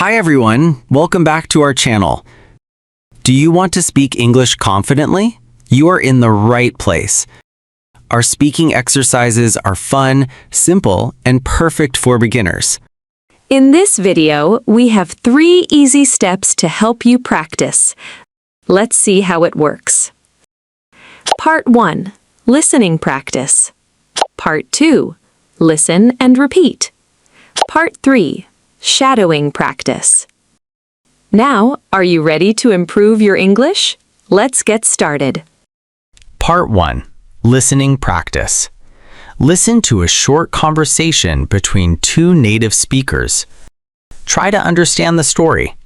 Hi everyone, welcome back to our channel. Do you want to speak English confidently? You are in the right place. Our speaking exercises are fun, simple, and perfect for beginners. In this video, we have 3 easy steps to help you practice. Let's see how it works. Part 1. Listening practice. Part 2. Listen and repeat. Part 3. Shadowing practice. Now, are you ready to improve your English? Let's get started. Part 1. Listening practice. Listen to a short conversation between 2 native speakers. Try to understand the story.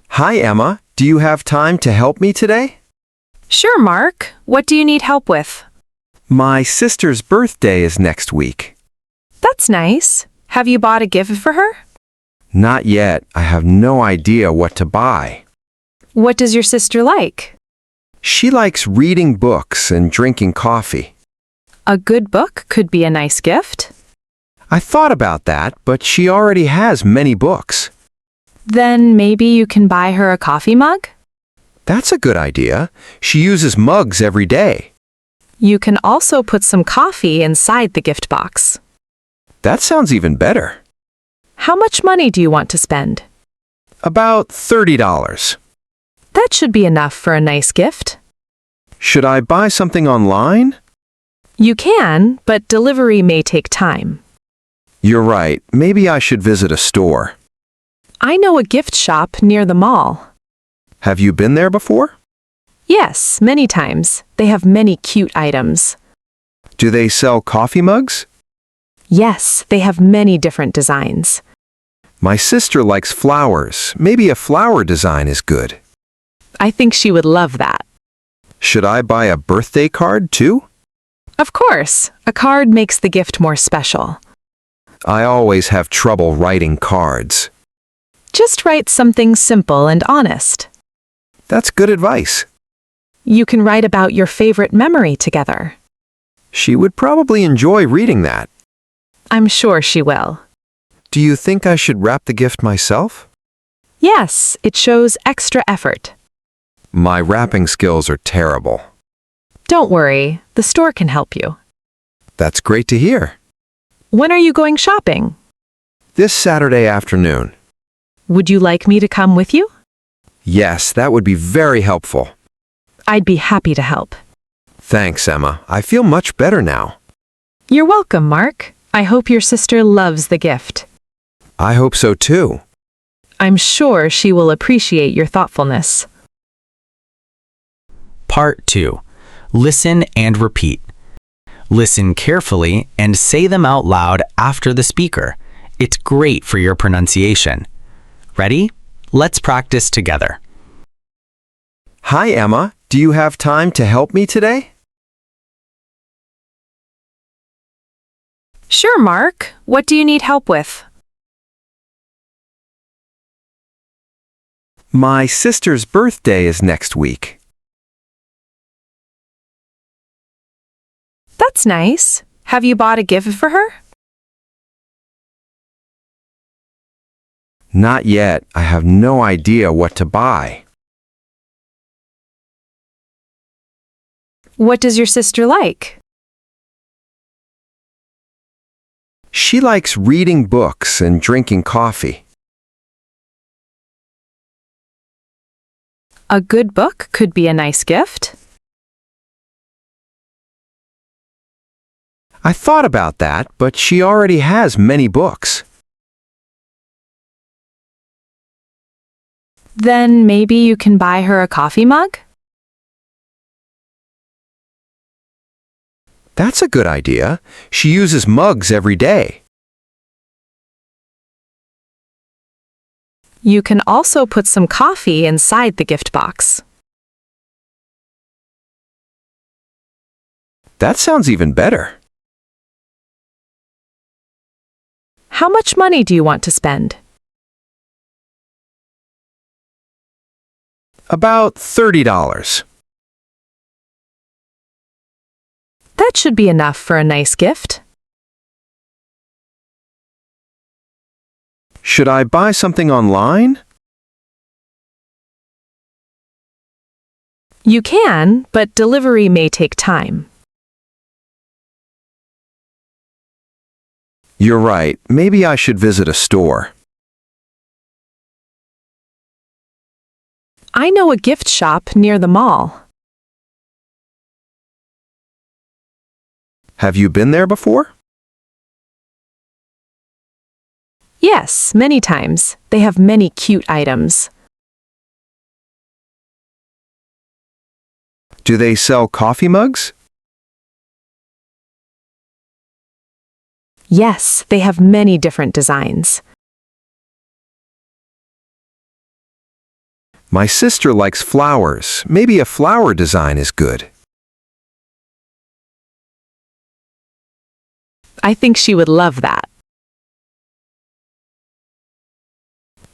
Hi, Emma. Do you have time to help me today? Sure, Mark. What do you need help with? My sister's birthday is next week. That's nice. Have you bought a gift for her? Not yet. I have no idea what to buy. What does your sister like? She likes reading books and drinking coffee. A good book could be a nice gift. I thought about that, but she already has many books. Then maybe you can buy her a coffee mug? That's a good idea. She uses mugs every day. You can also put some coffee inside the gift box. That sounds even better. How much money do you want to spend? About $30. That should be enough for a nice gift. Should I buy something online? You can, but delivery may take time. You're right. Maybe I should visit a store. I know a gift shop near the mall. Have you been there before? Yes, many times. They have many cute items. Do they sell coffee mugs? Yes, they have many different designs. My sister likes flowers. Maybe a flower design is good. I think she would love that. Should I buy a birthday card too? Of course, a card makes the gift more special. I always have trouble writing cards. Just write something simple and honest. That's good advice. You can write about your favorite memory together. She would probably enjoy reading that. I'm sure she will. Do you think I should wrap the gift myself? Yes, it shows extra effort. My wrapping skills are terrible. Don't worry, the store can help you. That's great to hear. When are you going shopping? This Saturday afternoon. Would you like me to come with you? Yes, that would be very helpful. I'd be happy to help. Thanks, Emma. I feel much better now. You're welcome, Mark. I hope your sister loves the gift. I hope so too. I'm sure she will appreciate your thoughtfulness. Part 2. Listen and repeat. Listen carefully and say them out loud after the speaker. It's great for your pronunciation. Ready? Let's practice together. Hi, Emma. Do you have time to help me today? Sure, Mark. What do you need help with? My sister's birthday is next week. That's nice. Have you bought a gift for her? Not yet. I have no idea what to buy. What does your sister like? She likes reading books and drinking coffee. A good book could be a nice gift. I thought about that, but she already has many books. Then maybe you can buy her a coffee mug? That's a good idea. She uses mugs every day. You can also put some coffee inside the gift box. That sounds even better. How much money do you want to spend? About $30. That should be enough for a nice gift. Should I buy something online? You can, but delivery may take time. You're right. Maybe I should visit a store. I know a gift shop near the mall. Have you been there before? Yes, many times. They have many cute items. Do they sell coffee mugs? Yes, they have many different designs. My sister likes flowers. Maybe a flower design is good. I think she would love that.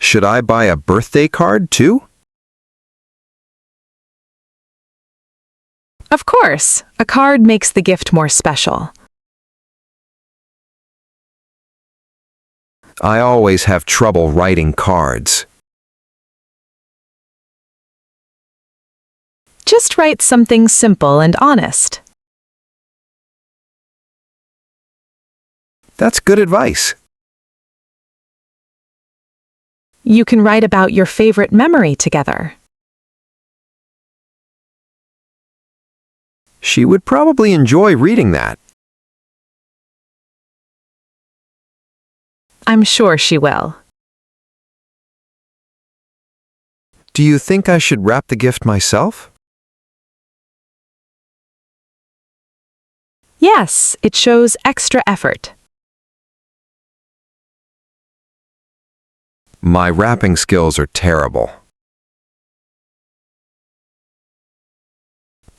Should I buy a birthday card too? Of course, a card makes the gift more special. I always have trouble writing cards. Just write something simple and honest. That's good advice. You can write about your favorite memory together. She would probably enjoy reading that. I'm sure she will. Do you think I should wrap the gift myself? Yes, it shows extra effort. My wrapping skills are terrible.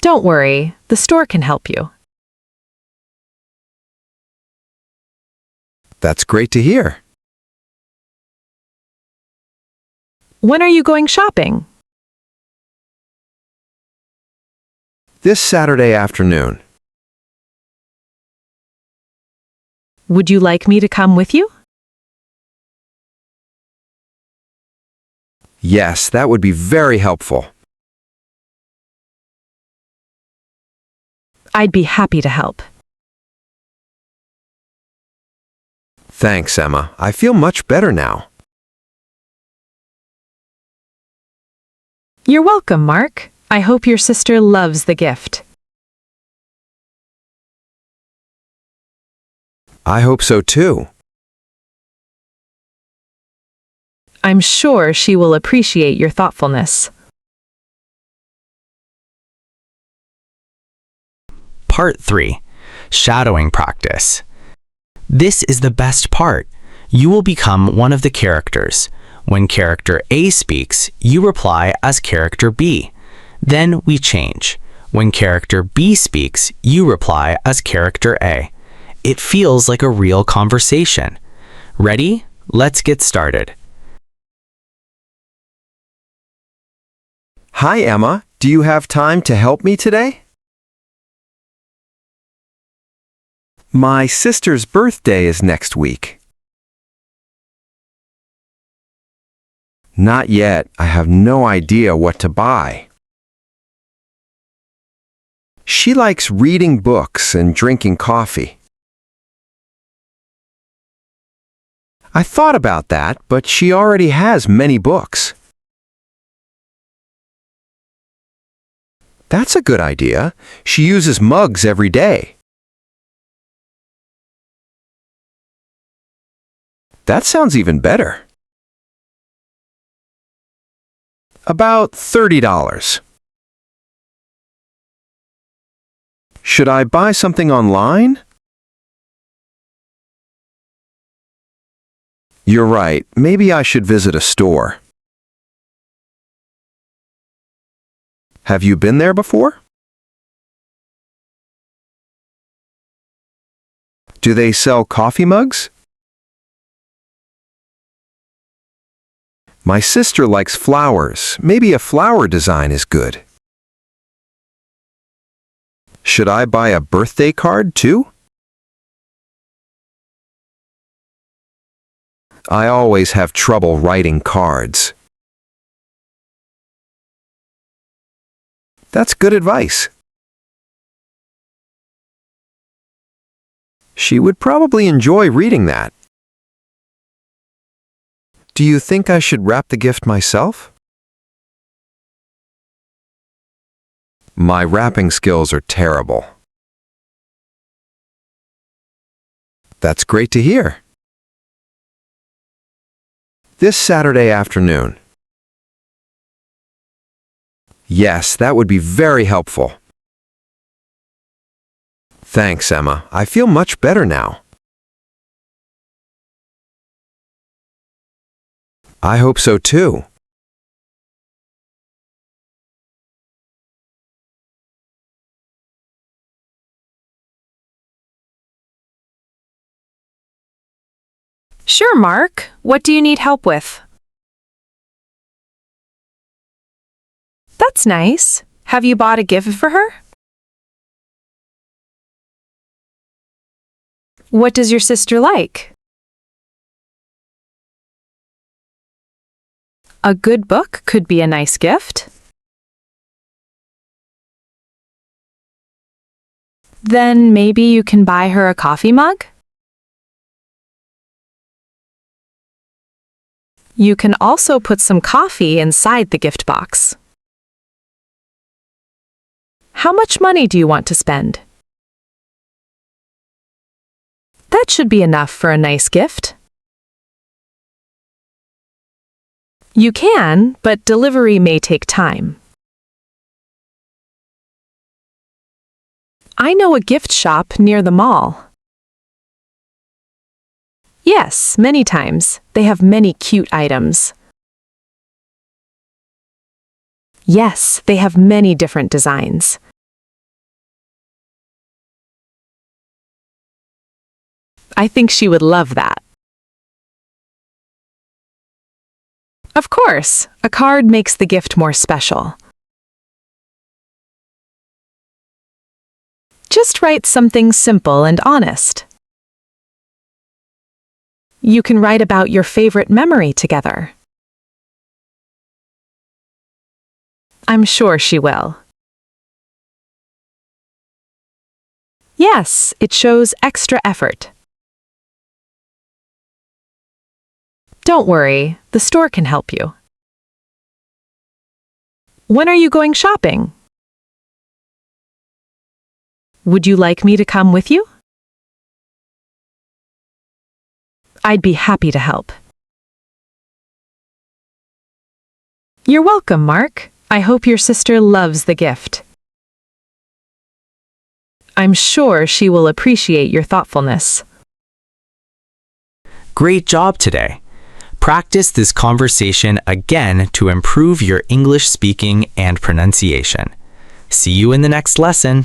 Don't worry, the store can help you. That's great to hear. When are you going shopping? This Saturday afternoon. Would you like me to come with you? Yes, that would be very helpful. I'd be happy to help. Thanks, Emma. I feel much better now. You're welcome, Mark. I hope your sister loves the gift. I hope so too. I'm sure she will appreciate your thoughtfulness. Part 3. Shadowing Practice. This is the best part. You will become one of the characters. When character A speaks, you reply as character B. Then we change. When character B speaks, you reply as character A. It feels like a real conversation. Ready? Let's get started. Hi, Emma. Do you have time to help me today? My sister's birthday is next week. Not yet. I have no idea what to buy. She likes reading books and drinking coffee. I thought about that, but she already has many books. That's a good idea. She uses mugs every day. That sounds even better. About $30. Should I buy something online? You're right. Maybe I should visit a store. Have you been there before? Do they sell coffee mugs? My sister likes flowers. Maybe a flower design is good. Should I buy a birthday card too? I always have trouble writing cards. That's good advice. She would probably enjoy reading that. Do you think I should wrap the gift myself? My wrapping skills are terrible. That's great to hear. This Saturday afternoon. Yes, that would be very helpful. Thanks, Emma. I feel much better now. I hope so too. Sure, Mark. What do you need help with? That's nice. Have you bought a gift for her? What does your sister like? A good book could be a nice gift. Then maybe you can buy her a coffee mug? You can also put some coffee inside the gift box. How much money do you want to spend? That should be enough for a nice gift. You can, but delivery may take time. I know a gift shop near the mall. Yes, many times. They have many cute items. Yes, they have many different designs. I think she would love that. Of course, a card makes the gift more special. Just write something simple and honest. You can write about your favorite memory together. I'm sure she will. Yes, it shows extra effort. Don't worry, the store can help you. When are you going shopping? Would you like me to come with you? I'd be happy to help. You're welcome, Mark. I hope your sister loves the gift. I'm sure she will appreciate your thoughtfulness. Great job today. Practice this conversation again to improve your English speaking and pronunciation. See you in the next lesson.